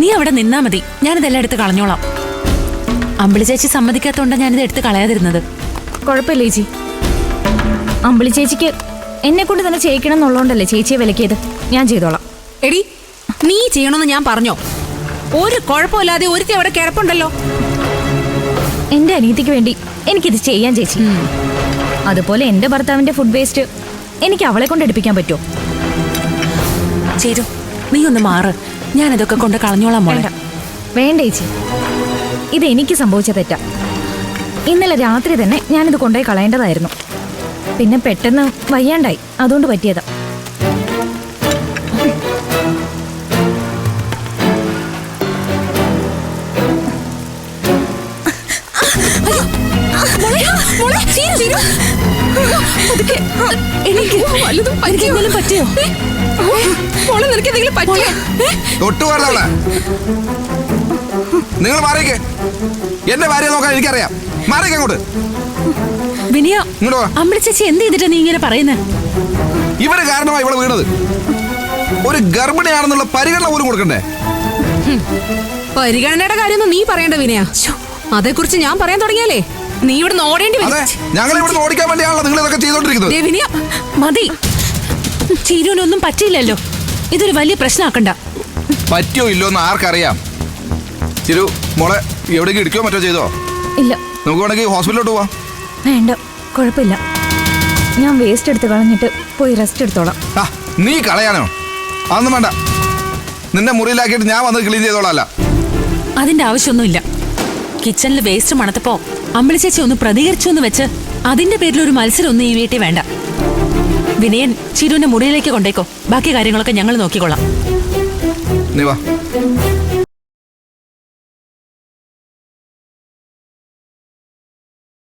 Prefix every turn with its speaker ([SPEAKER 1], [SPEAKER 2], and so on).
[SPEAKER 1] നീ അവിടെ നിന്നാ മതി, ഞാനിതെല്ലാം എടുത്ത് കളഞ്ഞോളാം. അമ്പിളി ചേച്ചി സമ്മതിക്കാത്തോണ്ടാ ഞാനിത് എടുത്ത് കളയാതിരുന്നത്.
[SPEAKER 2] കുഴപ്പമില്ല ചേച്ചി. അമ്പിളി ചേച്ചിക്ക് എന്നെ കൊണ്ട് തന്നെ ചെയ്യിക്കണം എന്നുള്ളതുകൊണ്ടല്ലേ ചേച്ചിയെ വിലക്കിയത്. ഞാൻ ചെയ്തോളാം.
[SPEAKER 3] എടി, നീ ചെയ്യണമെന്ന് ഞാൻ പറഞ്ഞോ? ഒരു കുഴപ്പമില്ലാതെ ഒരുത്തി അവിടെ കിടപ്പുണ്ടല്ലോ.
[SPEAKER 2] എന്റെ അനിയത്തിക്ക് വേണ്ടി എനിക്കിത് ചെയ്യാൻ ചേച്ചി. അതുപോലെ എന്റെ ഭർത്താവിന്റെ ഫുഡ് വേസ്റ്റ് എനിക്ക് അവളെ കൊണ്ട് എടുപ്പിക്കാൻ പറ്റുമോ?
[SPEAKER 1] ചേരു, നീ ഒന്ന് മാറ്, ഞാനിതൊക്കെ കൊണ്ട് കളഞ്ഞോളാം മോളെ.
[SPEAKER 2] വേണ്ട ചേച്ചി, ഇത് എനിക്ക് സംഭവിച്ച തെറ്റാ. ഇന്നലെ രാത്രി തന്നെ ഞാനിത് കൊണ്ടുപോയി കളയേണ്ടതായിരുന്നു. പിന്നെ പെട്ടെന്ന് വയ്യാണ്ടായി, അതുകൊണ്ട് പറ്റിയതാ.
[SPEAKER 1] പറ്റിയോ?
[SPEAKER 4] നിങ്ങൾ മാറിയേക്ക്. എന്റെ ഭാര്യ നോക്കാൻ എനിക്കറിയാം. മാറിയേക്ക് അങ്ങോട്ട്.
[SPEAKER 1] വിനിയ, അമ്പിളി ചേച്ചി എന്ത് ചെയ്തിട്ടാ നീ ഇങ്ങനെ പറയുന്നത്?
[SPEAKER 4] ഇവര് കാരണമായി ഇവിടെ വീണത്. ഒരു ഗർഭിണിയാണെന്നുള്ള പരിഗണന പോലും കൊടുക്കണ്ടേ?
[SPEAKER 3] പരിഗണനയുടെ കാര്യമൊന്നും നീ പറയേണ്ട വിനയ. അതേക്കുറിച്ച് ഞാൻ പറയാൻ തുടങ്ങിയാലേ നീ ഇവിടെ ഓടേണ്ടി വരും.
[SPEAKER 4] ഞങ്ങൾ ഇവിടെ ഓടിക്കാൻ വേണ്ടിയാണല്ലോ നിങ്ങൾ ഇതൊക്കെ ചെയ്തോണ്ടിരിക്കുന്നത്.
[SPEAKER 1] മതി, ചീരുവിനൊന്നും പറ്റിയില്ലല്ലോ. ഇതൊരു വലിയ പ്രശ്നമാക്കണ്ട.
[SPEAKER 4] പറ്റിയോ ഇല്ലോ എന്ന് ആർക്കറിയാം. ചിരു മോളെ എവിടേക്ക് ഇടിക്കോ മറ്റോ ചെയ്തോ?
[SPEAKER 2] ഇല്ല.
[SPEAKER 4] നമുക്ക് വേണമെങ്കിൽ ഹോസ്പിറ്റലിലോട്ട് പോവാം.
[SPEAKER 2] വേണ്ട, കുഴപ്പമില്ല. ഞാൻ വേസ്റ്റ് എടുത്ത് കളഞ്ഞിട്ട് പോയി റെസ്റ്റ് എടുത്തോളാം.
[SPEAKER 4] നീ കളയാനോ? അതൊന്നും വേണ്ട. നിന്നെ മുറിയിലാക്കിയിട്ട് ഞാൻ വന്ന് ക്ലീൻ ചെയ്തോളാം.
[SPEAKER 1] അതിന്റെ ആവശ്യമൊന്നുമില്ല. കിച്ചണിൽ വേസ്റ്റ് മണത്തപ്പോ അമ്പിളി ചേച്ചി ഒന്ന് പ്രതികരിച്ചു എന്ന് വെച്ച് അതിന്റെ പേരിൽ ഒരു മത്സരം ഒന്നും ഈ വീട്ടിൽ വേണ്ട. വിനയൻ ചിരുവിന്റെ മുറിയിലേക്ക് കൊണ്ടേക്കോ. ബാക്കി കാര്യങ്ങളൊക്കെ ഞങ്ങൾ നോക്കിക്കൊള്ളാം.
[SPEAKER 4] നീ വാ.